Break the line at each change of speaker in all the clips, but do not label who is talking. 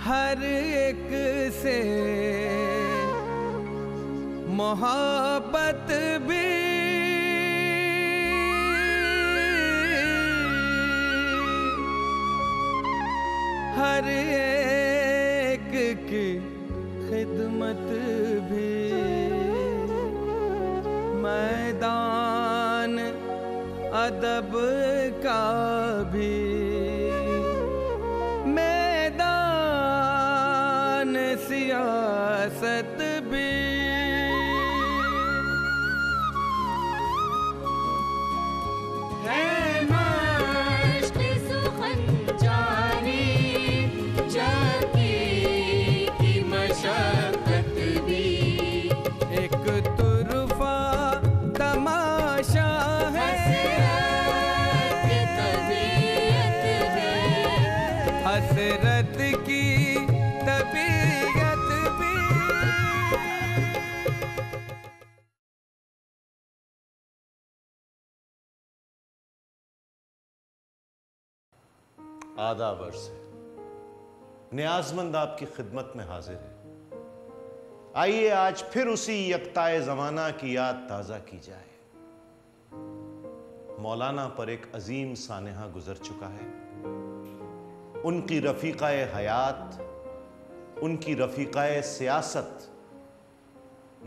हर एक से मोहब्बत भी हर एक की खिदमत भी मैदान अदब का भी मैदान सियासत भी हसरत की तबीयत भी।
आदाब अर्ज़ है, नियाज़मंद आपकी खिदमत में हाजिर है। आइए आज फिर उसी यकताए ज़माना की याद ताज़ा की जाए। मौलाना पर एक अजीम सानेहा गुजर चुका है। उनकी रफ़ीक़ाए हयात, उनकी रफ़ीक़ाए सियासत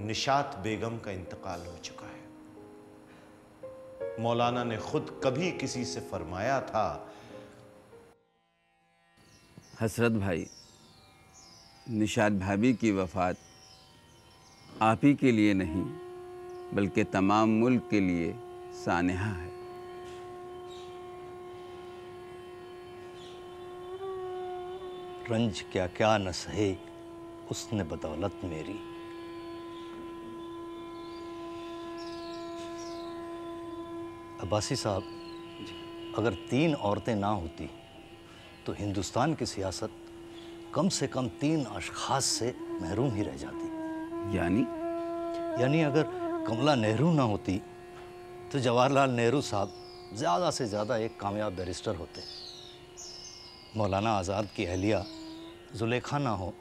निशात बेगम का इंतकाल हो चुका है। मौलाना ने खुद कभी किसी से फरमाया था,
हसरत भाई, निशात भाभी की वफ़ात आप ही के लिए नहीं बल्कि तमाम मुल्क के लिए सानेहा है।
रंज क्या क्या न सहे उसने बदौलत मेरी। अब्बासी साहब, अगर 3 औरतें ना होती तो हिंदुस्तान की सियासत कम से कम 3 अशख़ास से महरूम ही रह जाती। यानी अगर कमला नेहरू ना होती तो जवाहरलाल नेहरू साहब ज़्यादा से ज़्यादा एक कामयाब बैरिस्टर होते। मौलाना आज़ाद की अहलिया ज़ुलेखा ना हो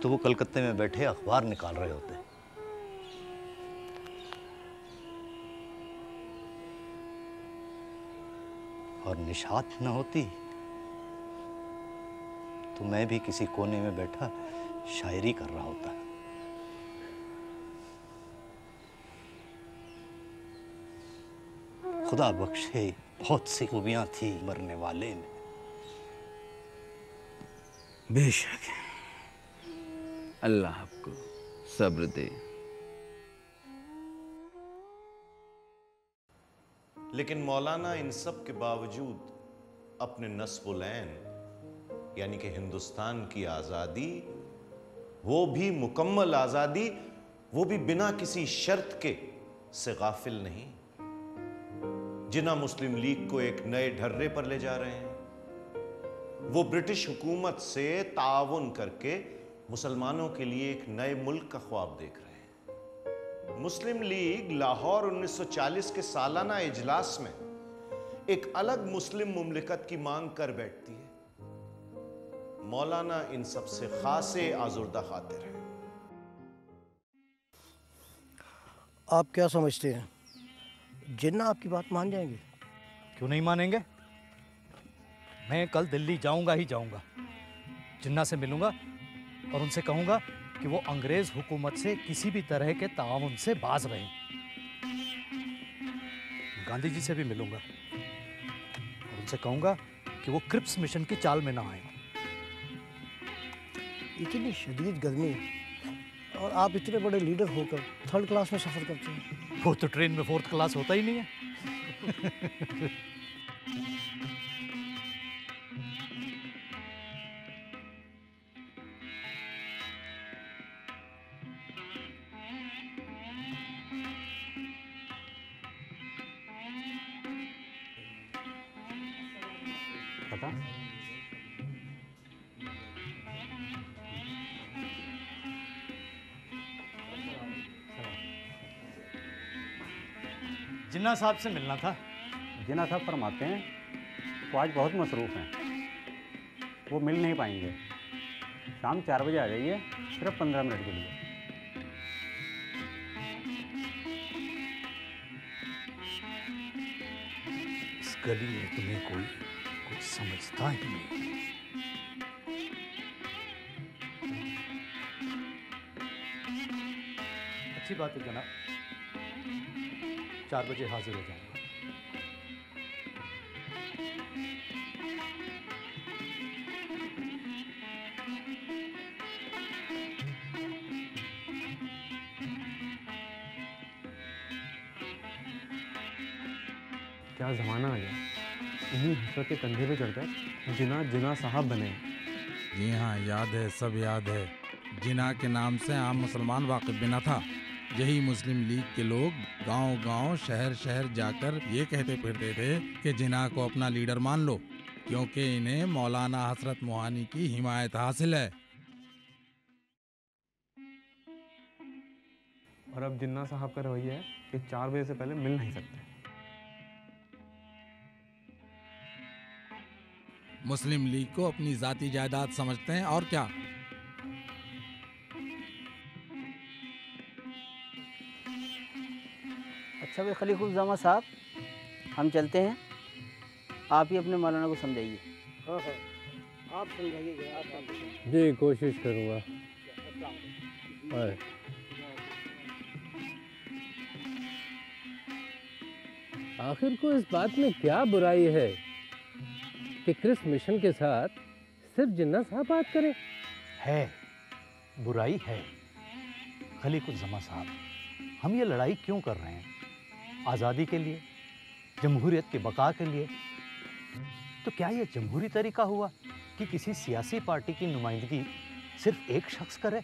तो वो कलकत्ते में बैठे अखबार निकाल रहे होते। और निशात न होती तो मैं भी किसी कोने में बैठा शायरी कर रहा होता। खुदा बख्शे बहुत सी खूबियां थी मरने वाले में।
बेशक अल्लाह आपको सब्र दे।
लेकिन मौलाना इन सब के बावजूद अपने नस्ब-उल-ऐन यानी कि हिंदुस्तान की आज़ादी, वो भी मुकम्मल आज़ादी, वो भी बिना किसी शर्त के से गाफिल नहीं। जिन्ना मुस्लिम लीग को एक नए ढर्रे पर ले जा रहे हैं, वो ब्रिटिश हुकूमत से ताउन करके मुसलमानों के लिए एक नए मुल्क का ख्वाब देख रहे हैं। मुस्लिम लीग लाहौर 1940 के सालाना इजलास में एक अलग मुस्लिम मुमलिकत की मांग कर बैठती है। मौलाना इन सबसे खासे आजुर्दा खातिर है।
आप क्या समझते हैं, जिन्ना आपकी बात मान जाएंगे?
क्यों नहीं मानेंगे? मैं कल दिल्ली जाऊंगा ही जाऊंगा। जिन्ना से मिलूंगा और उनसे कहूंगा कि वो अंग्रेज हुकूमत से किसी भी तरह के ताउन से बाज रहें। गांधी जी से भी मिलूंगा और उनसे कहूंगा कि वो क्रिप्स मिशन की चाल में ना आए।
इतनी शदीद गर्मी और आप इतने बड़े लीडर होकर 3rd क्लास में सफ़र करते हैं।
वो तो ट्रेन में 4th क्लास होता ही नहीं है।
पता
जिन्ना साहब से मिलना था।
जिन्ना साहब फरमाते हैं वो आज बहुत मसरूफ़ हैं, वो मिल नहीं पाएंगे। शाम 4 बजे आ जाइए, सिर्फ 15 मिनट के लिए।
इस गली में तुम्हें कोई कुछ समझता ही नहीं। अच्छी बात है जनाब, 4 बजे हाजिर हो जाऊंगा।
क्या ज़माना आ गया, इन्हीं हसरत के कंधे पे चढ़कर जिना जिना साहब बने।
जी हाँ, याद है, सब याद है। जिना के नाम से आम मुसलमान वाकिफ भी न था। यही मुस्लिम लीग के लोग गांव-गांव, शहर-शहर जाकर ये कहते फिरते थे कि जिना को अपना लीडर मान लो, क्योंकि इन्हें मौलाना हसरत मोहानी की हिमायत हासिल है।
और अब जिन्ना साहब का रवैया है कि 4 बजे से पहले मिल नहीं सकते।
मुस्लिम लीग को अपनी जाति जायदाद समझते हैं और क्या।
अच्छा भाई खलीकुल साहब, हम चलते हैं, आप ही अपने मौलाना को समझाइए।
हाँ हाँ, आप समझाइएगा। आप
जी, कोशिश करूँगा। आखिर को इस बात में क्या बुराई है कि क्रिस मिशन के साथ सिर्फ जिन्ना साहब बात करें?
है, बुराई है। खलीकुल साहब, हम ये लड़ाई क्यों कर रहे हैं? आज़ादी के लिए, जमहूरियत के बका के लिए। तो क्या ये जमहूरी तरीका हुआ कि किसी सियासी पार्टी की नुमाइंदगी सिर्फ एक शख्स करे?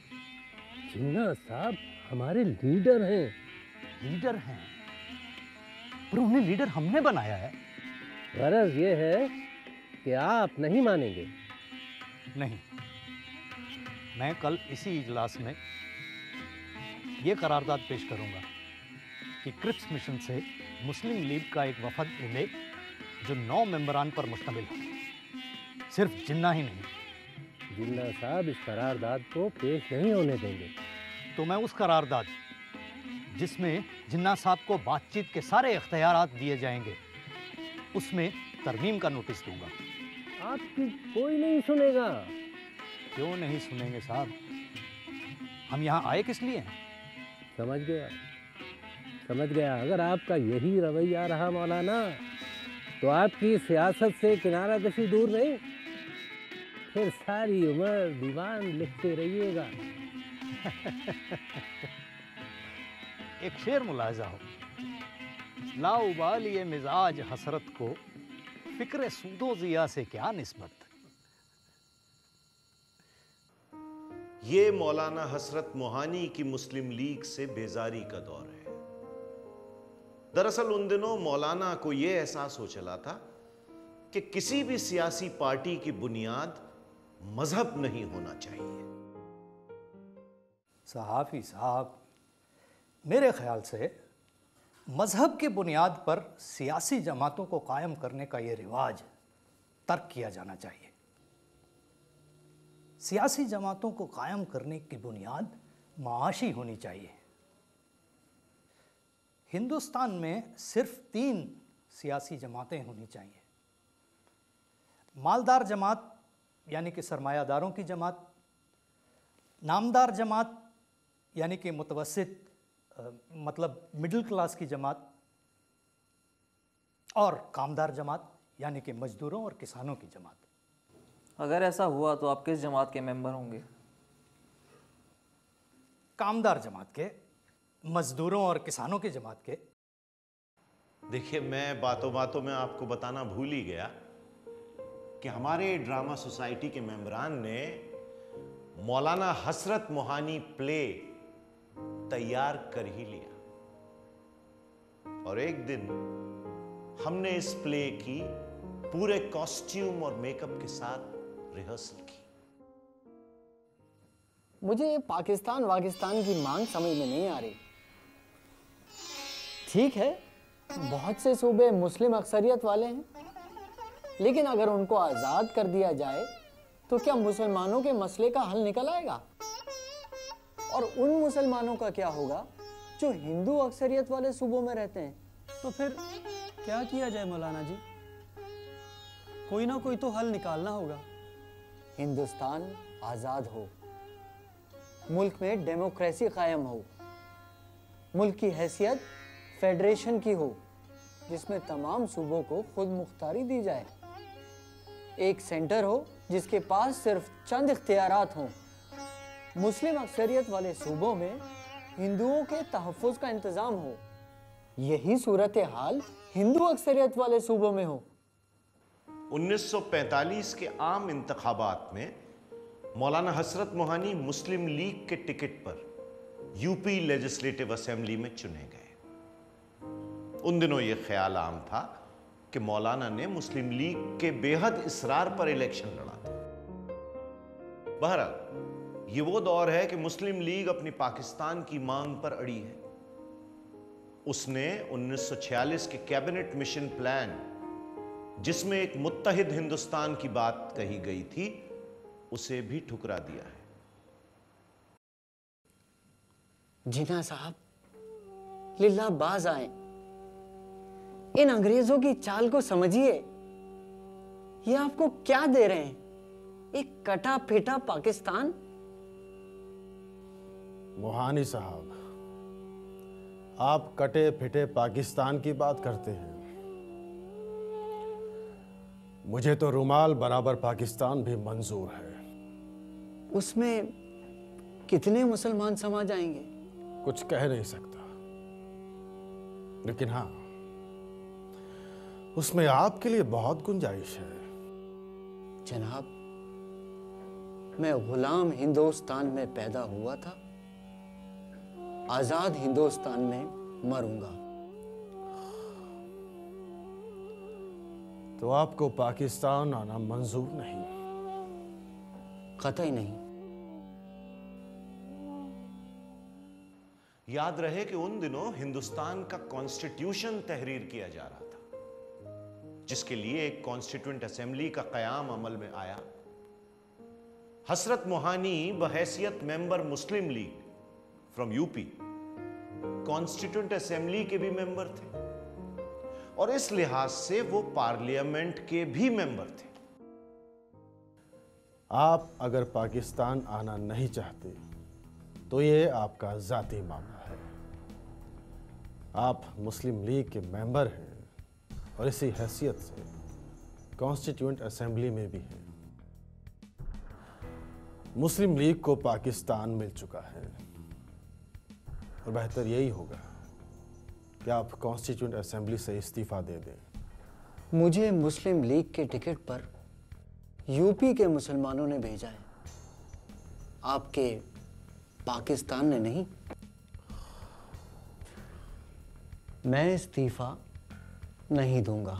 जिन्ना साहब हमारे लीडर हैं।
लीडर हैं, पर उन्हें लीडर हमने बनाया है।
गरज ये है कि आप नहीं मानेंगे।
नहीं, मैं कल इसी इजलास में ये करारदाद पेश करूंगा कि क्रिप्स मिशन से मुस्लिम लीग का एक वफद मिले जो 9 मेंबरान पर मुश्तमिल है। सिर्फ जिन्ना ही नहीं।
जिन्ना साहब इस करारदाद को पेश नहीं होने देंगे।
तो मैं उस करारदाद जिसमें जिन्ना साहब को बातचीत के सारे इख्तियारात दिए जाएंगे, उसमें तरमीम का नोटिस दूंगा।
आपकी कोई नहीं सुनेगा।
क्यों नहीं सुनेंगे साहब? हम यहाँ आए किस लिए हैं?
समझ गया, समझ गया। अगर आपका यही रवैया रहा मौलाना, तो आपकी सियासत से किनारा कशी दूर नहीं, फिर सारी उम्र दीवान लिखते रहिएगा।
एक शेर मुलाजा हो, लाउबाली मिजाज हसरत को फिक्र सूदो जिया से क्या निस्बत।
ये मौलाना हसरत मोहानी की मुस्लिम लीग से बेजारी का दौर है। दरअसल उन दिनों मौलाना को यह एहसास हो चला था कि किसी भी सियासी पार्टी की बुनियाद मजहब नहीं होना चाहिए।
सहाफ़ी साहब, मेरे ख्याल से मजहब की बुनियाद पर सियासी जमातों को कायम करने का ये रिवाज तर्क किया जाना चाहिए। सियासी जमातों को कायम करने की बुनियाद माशी होनी चाहिए। हिंदुस्तान में सिर्फ 3 सियासी जमातें होनी चाहिए। मालदार जमात यानी कि सरमायादारों की जमात, नामदार जमात यानी कि मुतवस्सित मतलब मिडिल क्लास की जमात, और कामदार जमात यानी कि मजदूरों और किसानों की जमात।
अगर ऐसा हुआ तो आप किस जमात के मेंबर होंगे?
कामदार जमात के, मजदूरों और किसानों की जमात के।
देखिए, मैं बातों बातों में आपको बताना भूल ही गया कि हमारे ड्रामा सोसाइटी के मेंबरान ने मौलाना हसरत मोहानी प्ले तैयार कर ही लिया, और एक दिन हमने इस प्ले की पूरे कॉस्ट्यूम और मेकअप के साथ रिहर्सल की।
मुझे ये पाकिस्तान वाकिस्तान की मांग समझ में नहीं आ रही। ठीक है, बहुत से सूबे मुस्लिम अक्सरियत वाले हैं, लेकिन अगर उनको आज़ाद कर दिया जाए
तो क्या मुसलमानों के मसले का हल निकल आएगा? और उन मुसलमानों का क्या होगा जो हिंदू अक्सरियत वाले सूबों में रहते हैं?
तो फिर क्या किया जाए मौलाना जी? कोई ना कोई तो हल निकालना होगा।
हिंदुस्तान आजाद हो, मुल्क में डेमोक्रेसी कायम हो, मुल्क की हैसियत फेडरेशन की हो, जिसमें तमाम सूबों को खुद मुख्तारी दी जाए, एक सेंटर हो जिसके पास सिर्फ चंद इख्तियारात हों, मुस्लिम अक्सरियत वाले सूबों में हिंदुओं के तहफ़्फ़ुज़ का इंतज़ाम हो। यही सूरत हाल हिंदू अक्सरियत वाले सूबों में हो।
1945 के आम इंतखाबात में मौलाना हसरत मोहानी मुस्लिम लीग के टिकट पर यूपी लेजिस्लेटिव असेंबली में चुने गए। उन दिनों यह ख्याल आम था कि मौलाना ने मुस्लिम लीग के बेहद इसरार पर इलेक्शन लड़ा था। बहरहाल ये वो दौर है कि मुस्लिम लीग अपनी पाकिस्तान की मांग पर अड़ी है। उसने 1946 के कैबिनेट मिशन प्लान, जिसमें एक मुत्तहिद हिंदुस्तान की बात कही गई थी, उसे भी ठुकरा दिया है।
जिन्ना साहब, लिल्लाह बाज आए, इन अंग्रेजों की चाल को समझिए। ये आपको क्या दे रहे हैं? एक कटा फेटा पाकिस्तान।
मोहानी साहब, आप कटे फिटे पाकिस्तान की बात करते हैं। मुझे तो रुमाल बराबर पाकिस्तान भी मंजूर है।
उसमें कितने मुसलमान समा जाएंगे?
कुछ कह नहीं सकता, लेकिन हाँ, उसमें आपके लिए बहुत गुंजाइश है।
जनाब, मैं गुलाम हिंदुस्तान में पैदा हुआ था, आजाद हिंदुस्तान में मरूंगा।
तो आपको पाकिस्तान आना मंजूर नहीं?
कतई नहीं।
याद रहे कि उन दिनों हिंदुस्तान का कॉन्स्टिट्यूशन तहरीर किया जा रहा था, जिसके लिए एक कॉन्स्टिट्यूएंट असेंबली का कयाम अमल में आया। हसरत मोहानी बहैसियत member Muslim League from UP constituent assembly के भी मेंबर थे, और इस लिहाज से वो पार्लियामेंट के भी मेंबर थे।
आप अगर पाकिस्तान आना नहीं चाहते तो ये आपका जाती मामला है। आप मुस्लिम लीग के मेंबर हैं और इसी हैसियत से कॉन्स्टिट्यूएंट असेंबली में भी हैं। मुस्लिम लीग को पाकिस्तान मिल चुका है और बेहतर यही होगा कि आप कॉन्स्टिट्यूएंट असेंबली से इस्तीफा दे दें।
मुझे मुस्लिम लीग के टिकट पर यूपी के मुसलमानों ने भेजा है, आपके पाकिस्तान ने नहीं। मैं इस्तीफा नहीं दूंगा।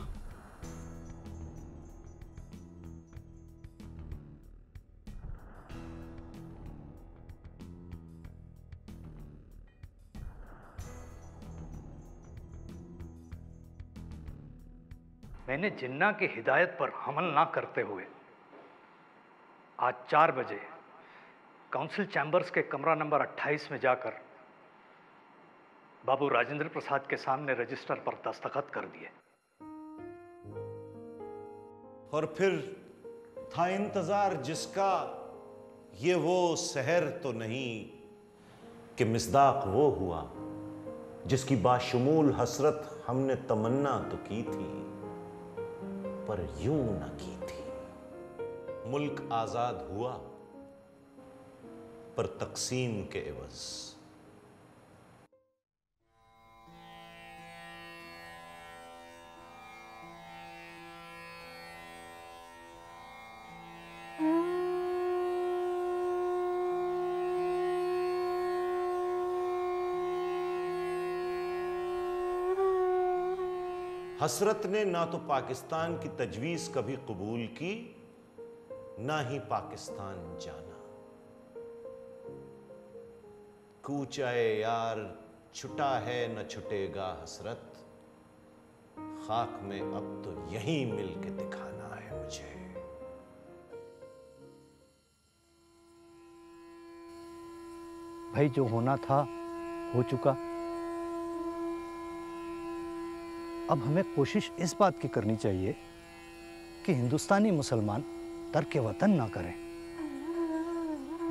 मैंने जिन्ना की हिदायत पर अमल ना करते हुए आज 4 बजे काउंसिल चैम्बर्स के कमरा नंबर 28 में जाकर बाबू राजेंद्र प्रसाद के सामने रजिस्टर पर दस्तखत कर दिए।
और फिर था इंतजार जिसका, ये वो सहर तो नहीं कि मिस्दाक वो हुआ जिसकी बाशुमूल हसरत हमने तमन्ना तो की थी पर यूं न की थी। मुल्क आजाद हुआ पर तकसीम के एवज। हसरत ने ना तो पाकिस्तान की तजवीज़ कभी कबूल की, ना ही पाकिस्तान जाना। कूचाए यार छुटा है न छुटेगा हसरत, खाक में अब तो यहीं मिल के दिखाना है मुझे।
भाई जो होना था हो चुका। अब हमें कोशिश इस बात की करनी चाहिए कि हिंदुस्तानी मुसलमान तर्क वतन ना करें।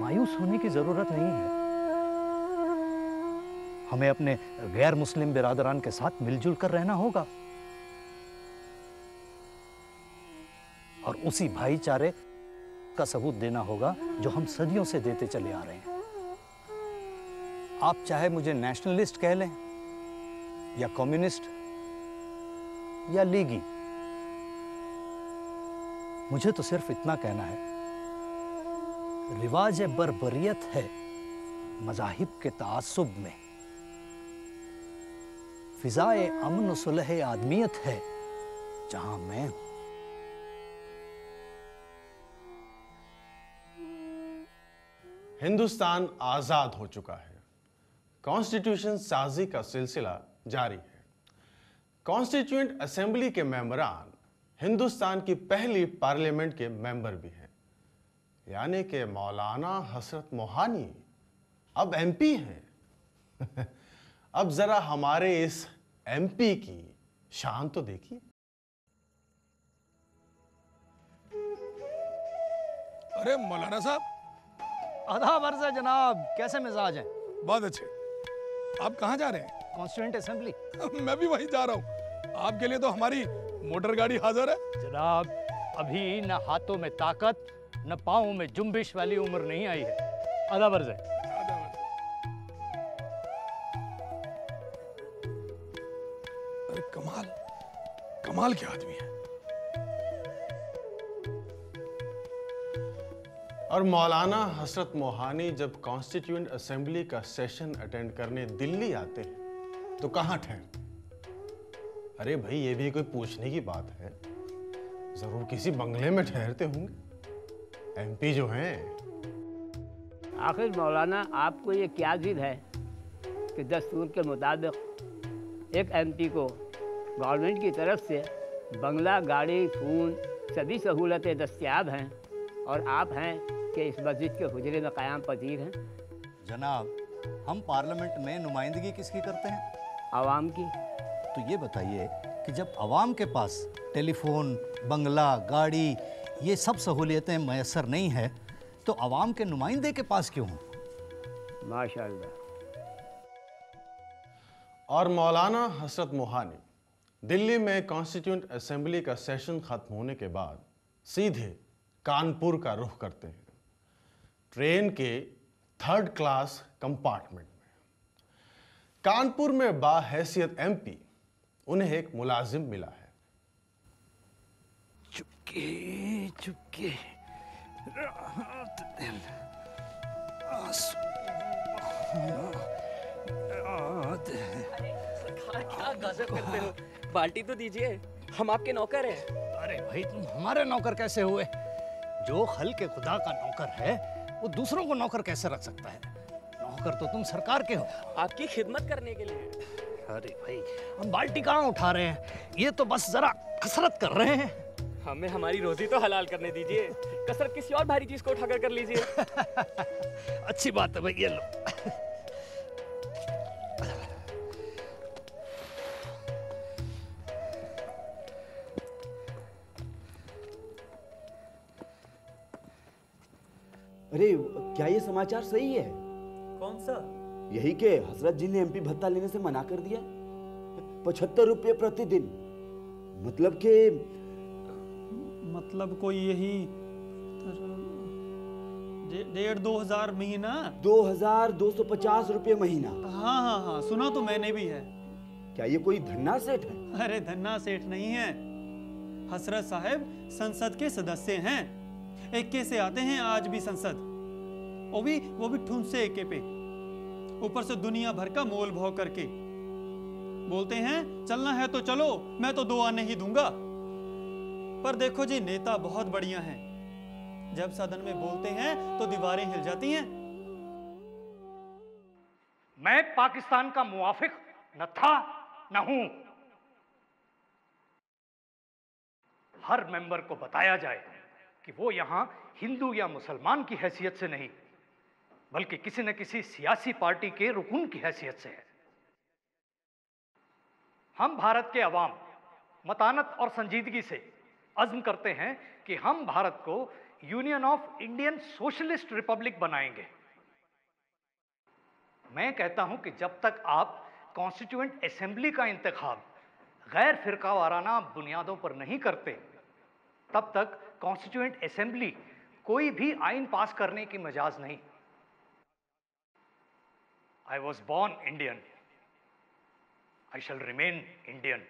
मायूस होने की जरूरत नहीं है। हमें अपने गैर मुस्लिम बिरादरान के साथ मिलजुल कर रहना होगा और उसी भाईचारे का सबूत देना होगा जो हम सदियों से देते चले आ रहे हैं। आप चाहे मुझे नेशनलिस्ट कह लें या कम्युनिस्ट या लीगी, मुझे तो सिर्फ इतना कहना है, रिवाज बर्बरियत है मजाहिब के तासुब में, फिजाए अमन सुलह आदमियत है जहां मैं हूं।
हिंदुस्तान आजाद हो चुका है। कॉन्स्टिट्यूशन साजी का सिलसिला जारी है। कॉन्स्टिट्यूएंट असेंबली के मेंबरान हिंदुस्तान की पहली पार्लियामेंट के मेंबर भी हैं, यानी कि मौलाना हसरत मोहानी अब एमपी हैं। अब जरा हमारे इस एमपी की शान तो देखिए।
अरे मौलाना साहब,
आधा वर्ष है जनाब, कैसे मिजाज हैं?
बहुत अच्छे। आप कहाँ जा रहे हैं?
Constituent assembly.
मैं भी वहीं जा रहा हूँ। आपके लिए तो हमारी मोटर गाड़ी हाजिर है।
जनाब, अभी न हाथों में ताकत न पाँव में जुम्बिश वाली उम्र नहीं आई है। आधा वर्ष है।
अरे कमाल, कमाल के आदमी है।
और मौलाना हसरत मोहानी जब कॉन्स्टिट्यूएंट असेंबली का सेशन अटेंड करने दिल्ली आते हैं तो कहाँ ठहरते? अरे भाई, ये भी कोई पूछने की बात है? जरूर किसी बंगले में ठहरते होंगे। एमपी जो हैं।
आखिर मौलाना, आपको ये क्या जिद है कि दस्तूर के मुताबिक एक एमपी को गवर्नमेंट की तरफ से बंगला, गाड़ी, फ़ोन सभी सहूलतें दस्तयाब हैं और आप हैं कि इस मस्जिद के हुजरे में क़याम पजीर हैं?
जनाब, हम पार्लियामेंट में नुमाइंदगी किसकी करते हैं?
आवाम की।
तो ये बताइए कि जब आवाम के पास टेलीफोन, बंगला, गाड़ी ये सब सहूलियतें मैसर नहीं है तो आवाम के नुमाइंदे के पास क्यों हों?
माशाअल्लाह।
और मौलाना हसरत मोहानी दिल्ली में कॉन्स्टिट्यूएंट असेंबली का सेशन खत्म होने के बाद सीधे कानपुर का रुख करते हैं, ट्रेन के 3rd क्लास कंपार्टमेंट में। कानपुर में बाहैसियत एमपी उन्हें एक मुलाजिम मिला है।
चुपके चुपके राहत दिल आंसू याद है।
क्या गजब करते हो, बाल्टी तो दीजिए, हम आपके नौकर हैं।
अरे भाई, तुम हमारे नौकर कैसे हुए? जो खल के खुदा का नौकर है वो दूसरों को नौकर कैसे रख सकता है? नौकर तो तुम सरकार के हो।
आपकी खिदमत करने के लिए।
अरे भाई, हम बाल्टी कहाँ उठा रहे हैं, ये तो बस जरा कसरत कर रहे हैं।
हमें हमारी रोजी तो हलाल करने दीजिए, कसरत किसी और भारी चीज को उठाकर कर लीजिए।
अच्छी बात है भाई, ये लो।
अरे, क्या ये समाचार सही है?
कौन सा?
यही के हजरत जी ने एमपी भत्ता लेने से मना कर दिया। 75 रुपये प्रतिदिन, मतलब के
मतलब कोई यही 1,500 महीना।
2,250 रुपये महीना।
हाँ हाँ हाँ, सुना तो मैंने भी है।
क्या ये कोई धन्ना सेठ है?
अरे धन्ना सेठ नहीं है, हसरत साहब संसद के सदस्य हैं। एके से आते हैं आज भी संसद, वो भी ठूंस से एके पे, ऊपर से दुनिया भर का मोल भाव करके। बोलते हैं चलना है तो चलो, मैं तो दुआ नहीं दूंगा। पर देखो जी, नेता बहुत बढ़िया हैं, जब सदन में बोलते हैं तो दीवारें हिल जाती हैं।
मैं पाकिस्तान का मुवाफिक न था न हूं। हर मेंबर को बताया जाए कि वो यहां हिंदू या मुसलमान की हैसियत से नहीं,
बल्कि किसी न किसी सियासी पार्टी के रुकन की हैसियत से है। हम भारत के अवाम मतानत और संजीदगी से अज़्म करते हैं कि हम भारत को union of Indian socialist Republic बनाएंगे। मैं कहता हूं कि जब तक आप कॉन्स्टिट्यूएंट असेंबली का इंतखाब गैर फिरका वाराना बुनियादों पर नहीं करते, तब तक कॉन्स्टिट्यूएंट असेंबली कोई भी आइन पास करने की मजाज नहीं। I was born Indian. I shall remain Indian.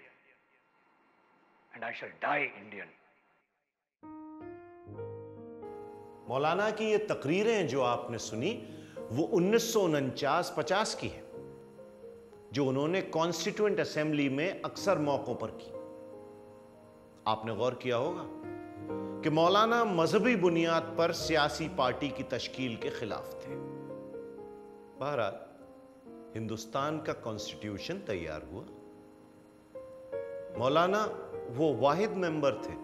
And I shall die Indian.
मौलाना की ये तकरीरें जो आपने सुनी वो 1949-50 की है, जो उन्होंने कॉन्स्टिट्यूएंट असेंबली में अक्सर मौकों पर की। आपने गौर किया होगा कि मौलाना मजहबी बुनियाद पर सियासी पार्टी की तश्कील के खिलाफ थे। बहरहाल हिंदुस्तान का कॉन्स्टिट्यूशन तैयार हुआ। मौलाना वो वाहिद मेंबर थे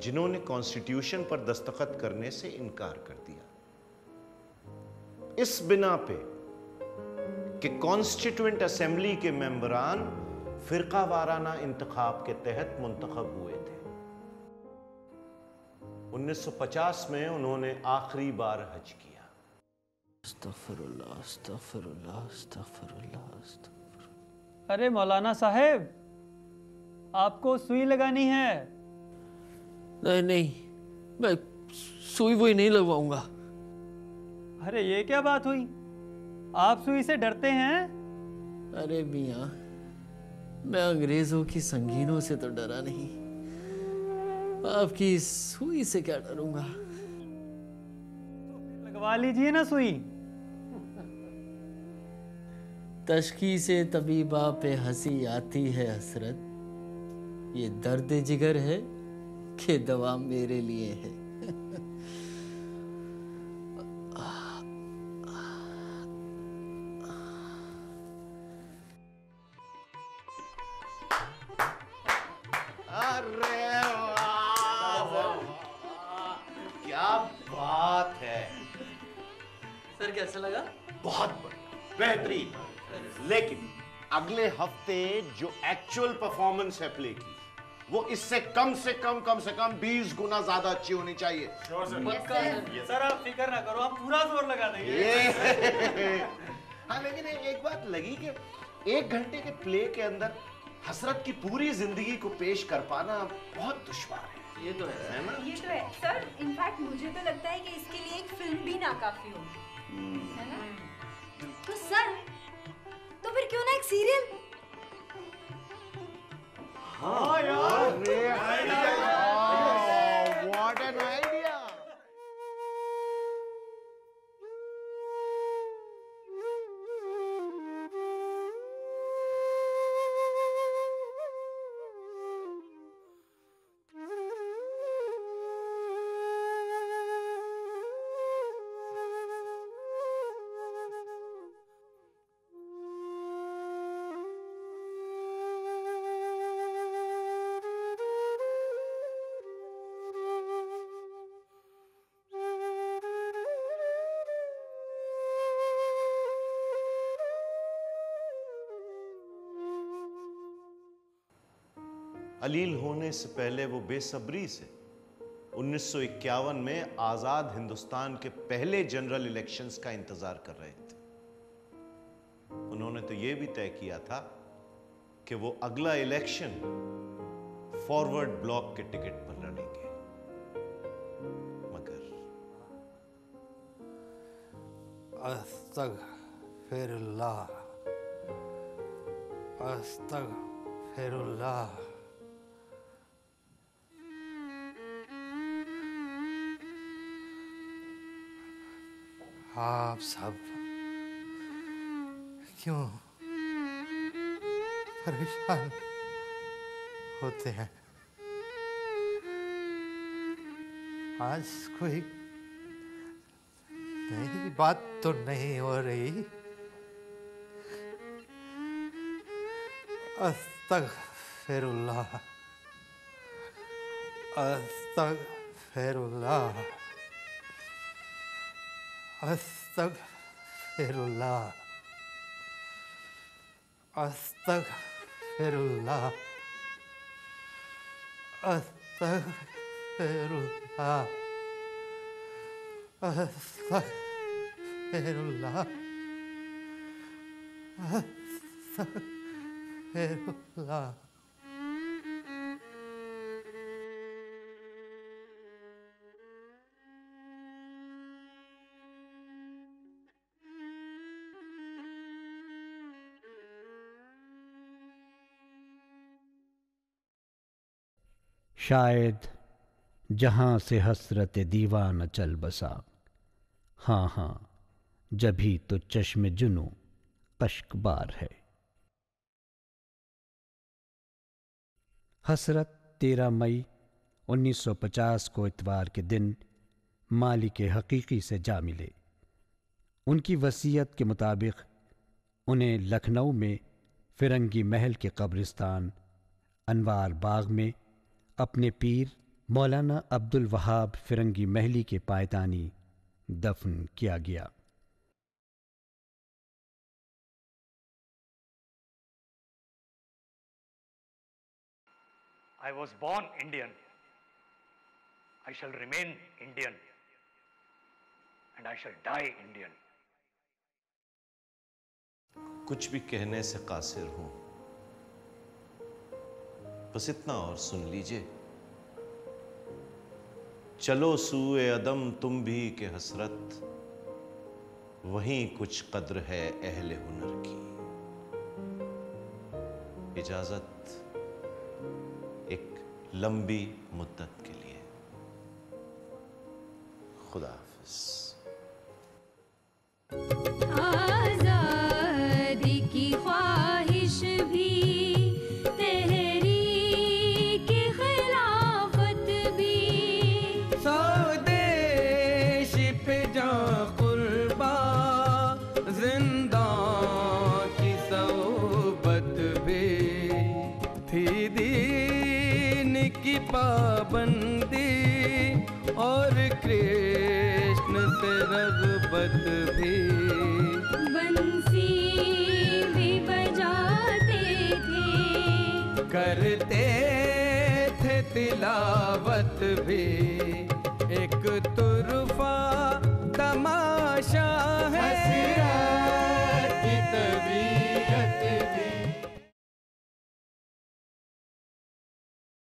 जिन्होंने कॉन्स्टिट्यूशन पर दस्तखत करने से इनकार कर दिया, इस बिना पे कि कॉन्स्टिट्यूएंट असेंबली के मेंबरान फिरका वाराना इंतखाब के तहत मुंतखब हुए थे। 1950 में उन्होंने आखिरी बार हज किया।
अस्तगफिरुल्लाह, अस्तगफिरुल्लाह, अस्तगफिरुल्लाह, अस्तगफिरुल्लाह।
अरे मौलाना साहेब, आपको सुई लगानी है।
नहीं नहीं, मैं सुई वुई नहीं लगवाऊंगा।
अरे ये क्या बात हुई, आप सुई से डरते हैं?
अरे मियाँ, मैं अंग्रेजों की संगीनों से तो डरा नहीं, आपकी सुई से क्या डरूंगा।
लगवा लीजिए ना सुई।
तशखी से तबीबा पे हंसी आती है हसरत, ये दर्द जिगर है कि दवा मेरे लिए है।
अरे वाह, क्या बात है।
सर कैसा लगा?
बहुत बढ़िया, बेहतरीन। लेकिन अगले हफ्ते जो एक्चुअल परफॉर्मेंस है प्ले की, वो इससे कम से कम 20 गुना ज्यादा अच्छी होनी चाहिए।
सर आप फिक्र ना करो, हम पूरा जोर लगा देंगे।
हाँ, लेकिन एक बात लगी कि 1 घंटे के प्ले के अंदर हसरत की पूरी जिंदगी को पेश कर पाना बहुत दुश्वार है।
ये तो है
ना?
ये तो है सर। इनफैक्ट मुझे तो लगता है कि इसके लिए एक फिल्म भी नाकाफी होगी, है ना? तो सर, तो फिर क्यों ना एक सीरियल?
हाँ यार, व्हाट एन आइडिया। अलील होने से पहले वो बेसब्री से 1951 में आजाद हिंदुस्तान के पहले जनरल इलेक्शंस का इंतजार कर रहे थे। उन्होंने तो ये भी तय किया था कि वो अगला इलेक्शन फॉरवर्ड ब्लॉक के टिकट पर लड़ेंगे, मगर
अस्तगफिरुल्लाह, अस्तगफिरुल्लाह। आप सब क्यों परेशान होते हैं? आज कोई नई बात तो नहीं हो रही? अस्तगफिरुल्लाह, अस्तगफिरुल्लाह, अस्तगफिरुल्लाह। अस्तगफिरुल्लाह, अस्तगफिरुल्लाह, अस्तगफिरुल्लाह, अस्तगफिरुल्लाह, अस्तगफिरुल्लाह।
शायद जहाँ से हसरत दीवाना चल बसा, हाँ हाँ जभी तो चश्म जुनू कश्कबार है। हसरत 13 मई 1950 को इतवार के दिन मालिक हकीकी से जा मिले। उनकी वसीयत के मुताबिक उन्हें लखनऊ में फिरंगी महल के कब्रिस्तान अनवार बाग में अपने पीर मौलाना अब्दुल वहाब फिरंगी महली के पायदानी दफन किया गया।
I was born Indian. I shall remain Indian. And I shall die Indian.
कुछ भी कहने से कासिर हूं, बस इतना और सुन लीजिए। चलो सूए अदम तुम भी के हसरत, वहीं कुछ कद्र है अहले हुनर की। इजाजत एक लंबी मुद्दत के लिए। खुदा हाफिज।
आजादी की ख्वाहिश भी, तहरीक खिलाफत भी,
स्वदेश पे जा कुर्बा, जिंदा की सोबत भी थी, दीन की पाबंदी और कृष्ण से रग़बत भी।
बंसी भी बजाते थे,
करते थे तिलावत भी। एक तुरफा तमाशा है